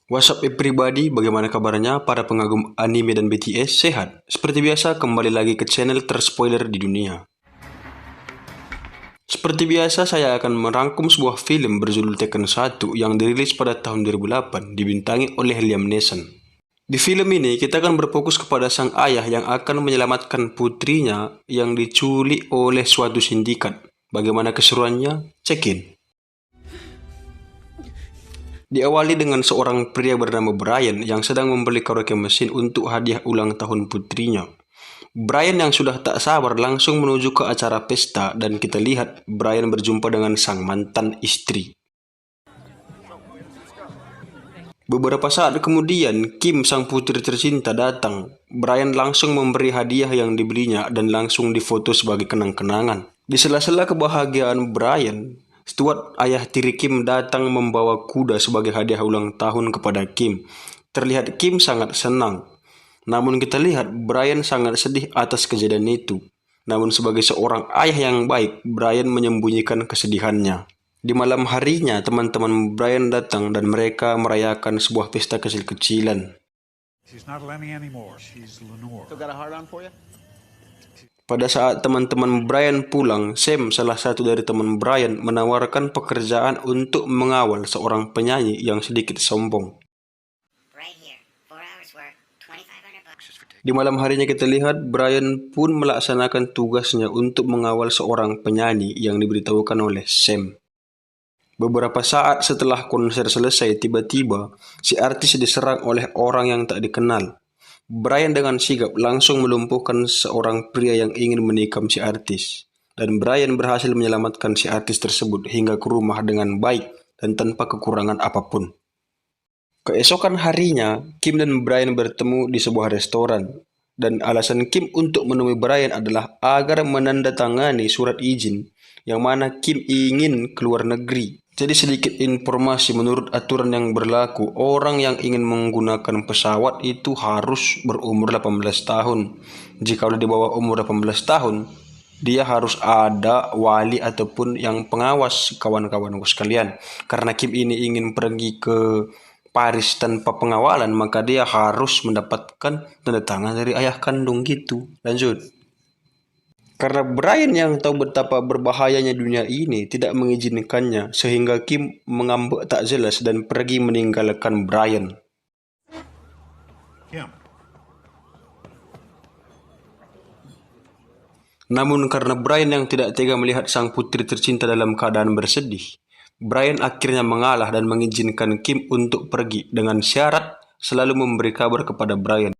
What's up everybody, bagaimana kabarnya para pengagum anime dan BTS? Sehat? Seperti biasa, kembali lagi ke channel terspoiler di dunia. Seperti biasa, saya akan merangkum sebuah film berjudul Tekken 1 yang dirilis pada tahun 2008, dibintangi oleh Liam Neeson. Di film ini, kita akan berfokus kepada sang ayah yang akan menyelamatkan putrinya yang diculik oleh suatu sindikat. Bagaimana keseruannya? Check in. Diawali dengan seorang pria bernama Brian yang sedang membeli karaoke mesin untuk hadiah ulang tahun putrinya. Brian yang sudah tak sabar langsung menuju ke acara pesta dan kita lihat Brian berjumpa dengan sang mantan istri. Beberapa saat kemudian, Kim sang putri tercinta datang. Brian langsung memberi hadiah yang dibelinya dan langsung difoto sebagai kenang-kenangan. Di sela-sela kebahagiaan Brian, Stuart, ayah tiri Kim, datang membawa kuda sebagai hadiah ulang tahun kepada Kim. Terlihat Kim sangat senang. Namun kita lihat Brian sangat sedih atas kejadian itu. Namun sebagai seorang ayah yang baik, Brian menyembunyikan kesedihannya. Di malam harinya, teman-teman Brian datang dan mereka merayakan sebuah pesta kecil-kecilan. Pada saat teman-teman Brian pulang, Sam, salah satu dari teman Brian, menawarkan pekerjaan untuk mengawal seorang penyanyi yang sedikit sombong. Di malam harinya kita lihat Brian pun melaksanakan tugasnya untuk mengawal seorang penyanyi yang diberitahukan oleh Sam. Beberapa saat setelah konser selesai, tiba-tiba si artis diserang oleh orang yang tak dikenal. Brian dengan sigap langsung melumpuhkan seorang pria yang ingin menikam si artis. Dan Brian berhasil menyelamatkan si artis tersebut hingga ke rumah dengan baik dan tanpa kekurangan apapun. Keesokan harinya, Kim dan Brian bertemu di sebuah restoran. Dan alasan Kim untuk menemui Brian adalah agar menandatangani surat izin yang mana Kim ingin keluar negeri. Jadi sedikit informasi, menurut aturan yang berlaku, orang yang ingin menggunakan pesawat itu harus berumur 18 tahun. Jika di bawah umur 18 tahun, dia harus ada wali ataupun yang pengawas kawan-kawanku sekalian. Karena Kim ini ingin pergi ke Paris tanpa pengawalan, maka dia harus mendapatkan tanda tangan dari ayah kandung gitu. Lanjut. Karena Brian yang tahu betapa berbahayanya dunia ini tidak mengizinkannya, sehingga Kim mengambek tak jelas dan pergi meninggalkan Brian. Namun karena Brian yang tidak tega melihat sang putri tercinta dalam keadaan bersedih, Brian akhirnya mengalah dan mengizinkan Kim untuk pergi dengan syarat selalu memberi kabar kepada Brian.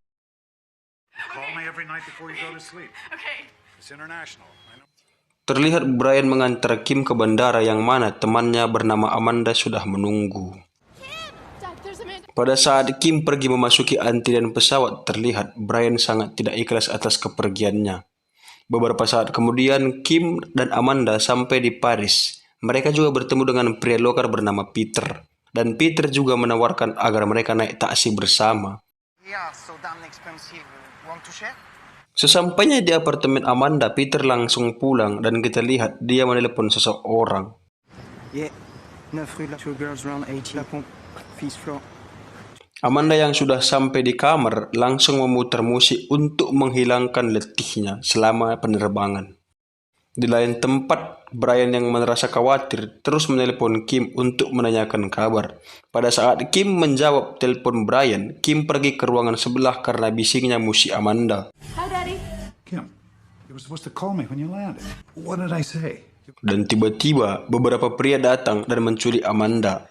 Terlihat Brian mengantar Kim ke bandara yang mana temannya bernama Amanda sudah menunggu. Pada saat Kim pergi memasuki antrian pesawat, terlihat Brian sangat tidak ikhlas atas kepergiannya. Beberapa saat kemudian, Kim dan Amanda sampai di Paris. Mereka juga bertemu dengan pria lokal bernama Peter. Dan Peter juga menawarkan agar mereka naik taksi bersama. Sesampainya di apartemen Amanda, Peter langsung pulang dan kita lihat dia menelepon seseorang. Amanda yang sudah sampai di kamar langsung memutar musik untuk menghilangkan letihnya selama penerbangan. Di lain tempat, Brian yang merasa khawatir terus menelepon Kim untuk menanyakan kabar. Pada saat Kim menjawab telepon Brian, Kim pergi ke ruangan sebelah karena bisingnya musik Amanda. Dan tiba-tiba beberapa pria datang dan menculik Amanda.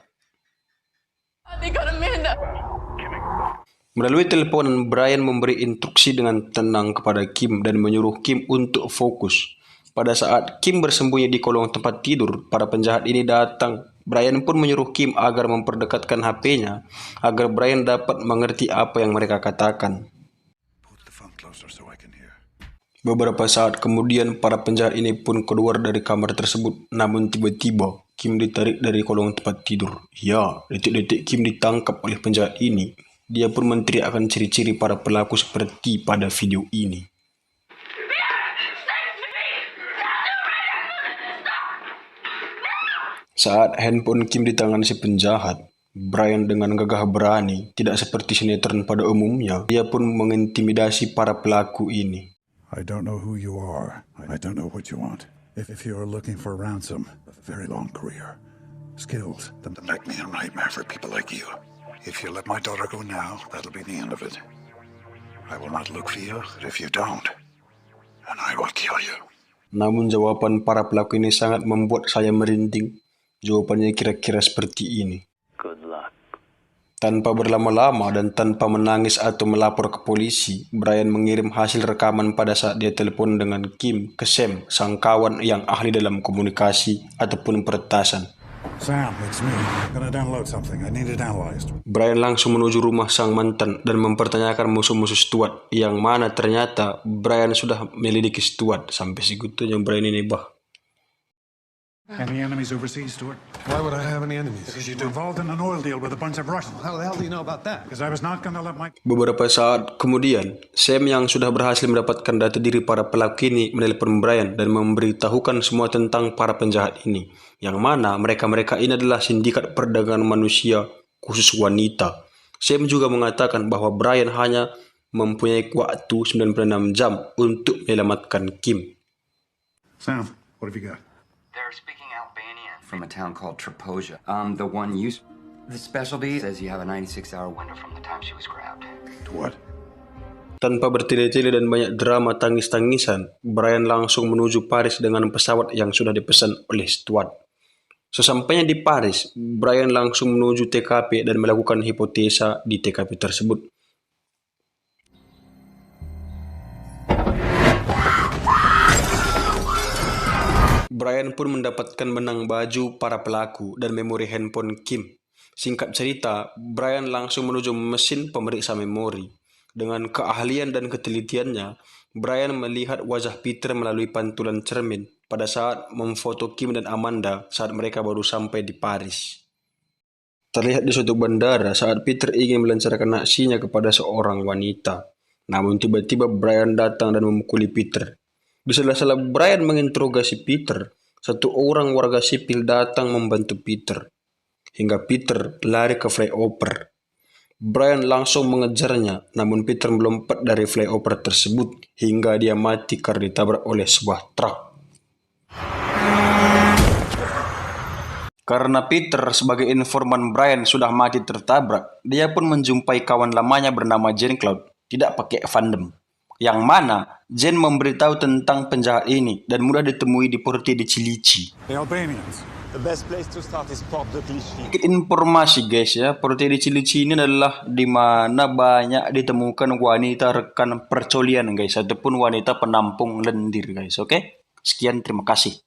Melalui teleponan, Brian memberi instruksi dengan tenang kepada Kim dan menyuruh Kim untuk fokus. Pada saat Kim bersembunyi di kolong tempat tidur, para penjahat ini datang. Brian pun menyuruh Kim agar memperdekatkan HP-nya, agar Brian dapat mengerti apa yang mereka katakan. Beberapa saat kemudian, para penjahat ini pun keluar dari kamar tersebut. Namun tiba-tiba, Kim ditarik dari kolong tempat tidur. Ya, detik-detik Kim ditangkap oleh penjahat ini. Dia pun menteriakkan ciri-ciri para pelaku seperti pada video ini. Saat handphone Kim di tangan si penjahat, Brian dengan gagah berani, tidak seperti sinetron pada umumnya, dia pun mengintimidasi para pelaku ini. I don't know who you are. I don't know what you want. If you're looking for ransom, a very long career, skills that make me a nightmare for people like you. If you let my daughter go now, that'll be the end of it. I will not look for you if you don't, and I will kill you. Namun jawaban para pelaku ini sangat membuat saya merinding. Jawabannya kira-kira seperti ini. Good luck. Tanpa berlama-lama dan tanpa menangis atau melapor ke polisi, Brian mengirim hasil rekaman pada saat dia telepon dengan Kim ke Sam, sang kawan yang ahli dalam komunikasi ataupun peretasan. Sam, it's me. I'm gonna download something. I need it analyzed. Brian langsung menuju rumah sang mantan dan mempertanyakan musuh-musuh Stuart, yang mana ternyata Brian sudah melidiki Stuart. Sampai segitunya Brian ini bah. Any enemies overseas, Stuart? Why would I have any enemies? Because you're involved in an oil deal with a bunch of Russians. How the hell do you know about that? Because I was not gonna let my... Beberapa saat kemudian, Sam yang sudah berhasil mendapatkan data diri para pelaku ini menelepon Brian dan memberitahukan semua tentang para penjahat ini, yang mana mereka-mereka ini adalah sindikat perdagangan manusia khusus wanita. Sam juga mengatakan bahwa Brian hanya mempunyai waktu 96 jam untuk menyelamatkan Kim. Sam, what have you got? They're speaking Albanian from a town called Traposia. The one you... The specialty says you have a 96-hour window from the time she was grabbed. To what? Tanpa bertele-tele dan banyak drama tangis-tangisan, Brian langsung menuju Paris dengan pesawat yang sudah dipesan oleh Stuart. Sesampainya di Paris, Brian langsung menuju TKP dan melakukan hipotesa di TKP tersebut. Brian pun mendapatkan benang baju para pelaku dan memori handphone Kim. Singkat cerita, Brian langsung menuju mesin pemeriksa memori. Dengan keahlian dan ketelitiannya, Brian melihat wajah Peter melalui pantulan cermin pada saat memfoto Kim dan Amanda saat mereka baru sampai di Paris. Terlihat di suatu bandara saat Peter ingin melancarkan aksinya kepada seorang wanita. Namun tiba-tiba Brian datang dan memukuli Peter. Di sela-sela Brian menginterogasi Peter, satu orang warga sipil datang membantu Peter. Hingga Peter lari ke flyover. Brian langsung mengejarnya, namun Peter melompat dari flyover tersebut hingga dia mati karena ditabrak oleh sebuah truk. Karena Peter sebagai informan Brian sudah mati tertabrak, dia pun menjumpai kawan lamanya bernama Jean Claude, tidak pakai fandom. Yang mana Jean memberitahu tentang penjahat ini dan mudah ditemui di Porte de Cilici. The Albanians. The best place to start is Port de Clichy. Sedikit informasi guys ya, Porte de Cilici ini adalah di mana banyak ditemukan wanita rekan percolian guys, ataupun wanita penampung lendir guys, oke? Sekian, terima kasih.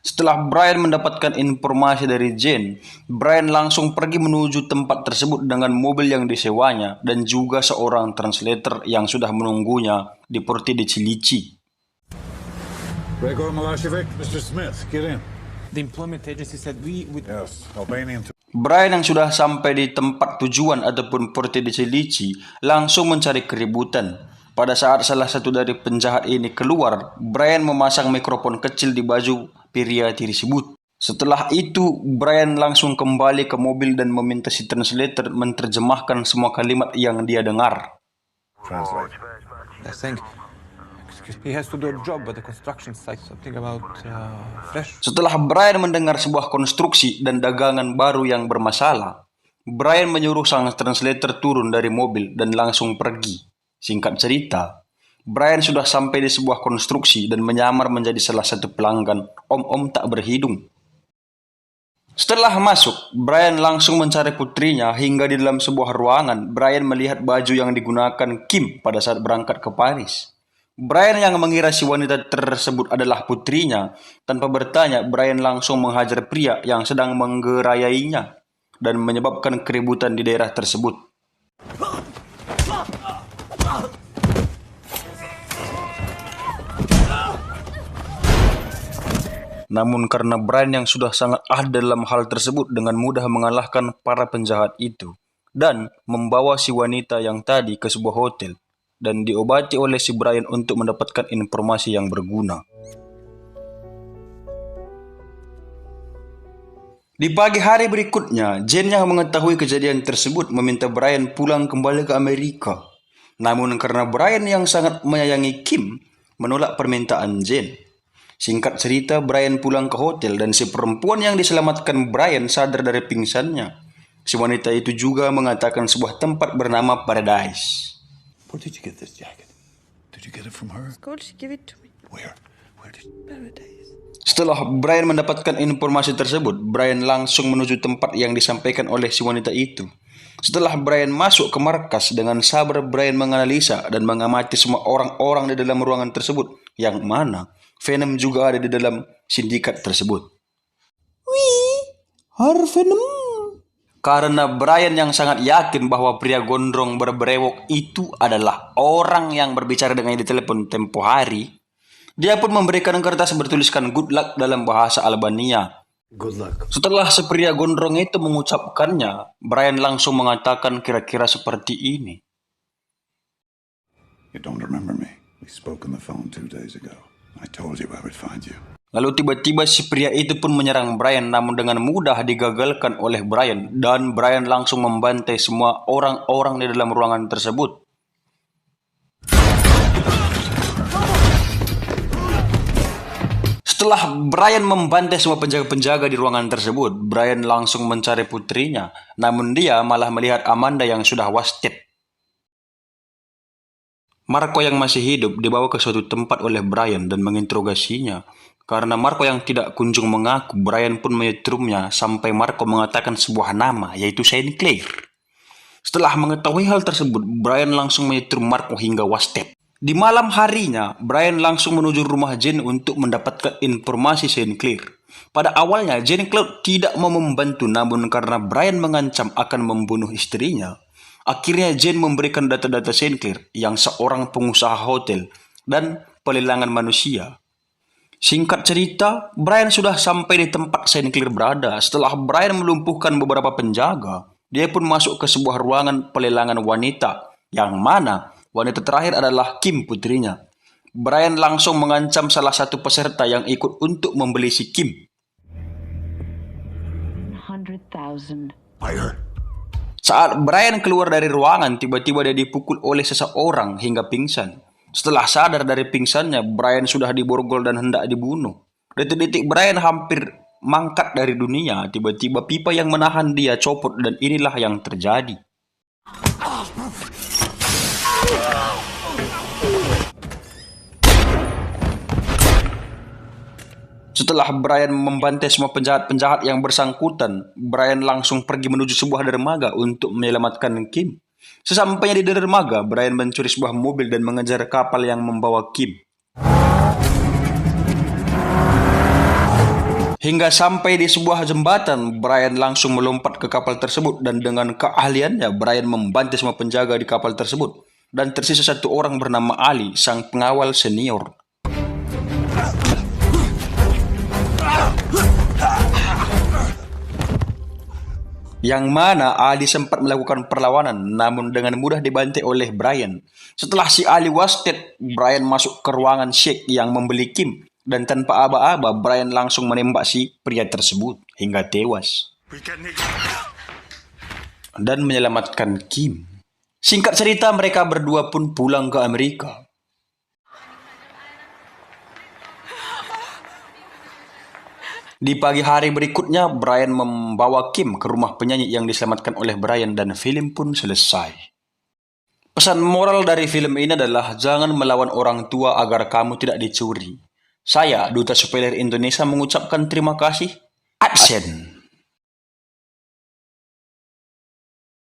Setelah Brian mendapatkan informasi dari Jane, Brian langsung pergi menuju tempat tersebut dengan mobil yang disewanya dan juga seorang translator yang sudah menunggunya di Porte de Cilici. Gregor Milosevic, Mr. Smith, get in. The employment agency said we would... Yes, Albanian. Brian yang sudah sampai di tempat tujuan ataupun Porte de Cilici langsung mencari keributan. Pada saat salah satu dari penjahat ini keluar, Brian memasang mikrofon kecil di baju pria tersebut. Setelah itu, Brian langsung kembali ke mobil dan meminta si translator menerjemahkan semua kalimat yang dia dengar. Translate. I think he has to do a job at the construction site, something about fresh. Setelah Brian mendengar sebuah konstruksi dan dagangan baru yang bermasalah, Brian menyuruh sang translator turun dari mobil dan langsung pergi. Singkat cerita, Brian sudah sampai di sebuah konstruksi dan menyamar menjadi salah satu pelanggan om-om tak berhidung. Setelah masuk, Brian langsung mencari putrinya hingga di dalam sebuah ruangan, Brian melihat baju yang digunakan Kim pada saat berangkat ke Paris. Brian yang mengira si wanita tersebut adalah putrinya, tanpa bertanya, Brian langsung menghajar pria yang sedang menggerayainya dan menyebabkan keributan di daerah tersebut. Namun karena Brian yang sudah sangat ahli dalam hal tersebut dengan mudah mengalahkan para penjahat itu dan membawa si wanita yang tadi ke sebuah hotel dan diobati oleh si Brian untuk mendapatkan informasi yang berguna. Di pagi hari berikutnya, Jane yang mengetahui kejadian tersebut meminta Brian pulang kembali ke Amerika. Namun karena Brian yang sangat menyayangi Kim, menolak permintaan Jane. Singkat cerita, Brian pulang ke hotel dan si perempuan yang diselamatkan Brian sadar dari pingsannya. Si wanita itu juga mengatakan sebuah tempat bernama Paradise. Where did you get this jacket? Did you get it from her? School, she give it to me. Where? Where did Paradise. Setelah Brian mendapatkan informasi tersebut, Brian langsung menuju tempat yang disampaikan oleh si wanita itu. Setelah Brian masuk ke markas, dengan sabar Brian menganalisa dan mengamati semua orang-orang di dalam ruangan tersebut, yang mana Venom juga ada di dalam sindikat tersebut. Venom. Karena Brian yang sangat yakin bahwa pria gondrong berbrewok itu adalah orang yang berbicara dengannya di telepon tempo hari, dia pun memberikan kertas bertuliskan good luck dalam bahasa Albania. Good luck. Setelah si pria gondrong itu mengucapkannya, Brian langsung mengatakan kira-kira seperti ini. You don't remember me. We spoke on the phone 2 days ago. I told you I would find you. Lalu tiba-tiba si pria itu pun menyerang Brian, namun dengan mudah digagalkan oleh Brian, dan Brian langsung membantai semua orang-orang di dalam ruangan tersebut. Setelah Brian membantai semua penjaga-penjaga di ruangan tersebut, Brian langsung mencari putrinya, namun dia malah melihat Amanda yang sudah wasted. Marco yang masih hidup dibawa ke suatu tempat oleh Brian dan menginterogasinya. Karena Marco yang tidak kunjung mengaku, Brian pun menyetrumnya sampai Marco mengatakan sebuah nama, yaitu Sinclair. Setelah mengetahui hal tersebut, Brian langsung menyetrum Marco hingga wasted. Di malam harinya, Brian langsung menuju rumah Jane untuk mendapatkan informasi Sinclair. Pada awalnya, Sinclair tidak mau membantu, namun karena Brian mengancam akan membunuh istrinya, akhirnya Jane memberikan data-data Sinclair yang seorang pengusaha hotel dan pelelangan manusia. Singkat cerita, Brian sudah sampai di tempat Sinclair berada. Setelah Brian melumpuhkan beberapa penjaga, dia pun masuk ke sebuah ruangan pelelangan wanita, yang mana wanita terakhir adalah Kim, putrinya. Brian langsung mengancam salah satu peserta yang ikut untuk membeli si Kim. 100,000. Fire. Saat Brian keluar dari ruangan, tiba-tiba dia dipukul oleh seseorang hingga pingsan. Setelah sadar dari pingsannya, Brian sudah diborgol dan hendak dibunuh. Detik-detik Brian hampir mangkat dari dunia, tiba-tiba pipa yang menahan dia copot dan inilah yang terjadi. Setelah Brian membantai semua penjahat-penjahat yang bersangkutan, Brian langsung pergi menuju sebuah dermaga untuk menyelamatkan Kim. Sesampainya di dermaga, Brian mencuri sebuah mobil dan mengejar kapal yang membawa Kim. Hingga sampai di sebuah jembatan, Brian langsung melompat ke kapal tersebut dan dengan keahliannya, Brian membantai semua penjaga di kapal tersebut. Dan tersisa satu orang bernama Ali, sang pengawal senior. Yang mana Ali sempat melakukan perlawanan, namun dengan mudah dibantai oleh Brian. Setelah si Ali wasted, Brian masuk ke ruangan Sheikh yang membeli Kim. Dan tanpa aba-aba, Brian langsung menembak si pria tersebut hingga tewas. Dan menyelamatkan Kim. Singkat cerita, mereka berdua pun pulang ke Amerika. Di pagi hari berikutnya, Brian membawa Kim ke rumah penyanyi yang diselamatkan oleh Brian dan film pun selesai. Pesan moral dari film ini adalah jangan melawan orang tua agar kamu tidak dicuri. Saya, Duta Spoiler Indonesia, mengucapkan terima kasih. Action!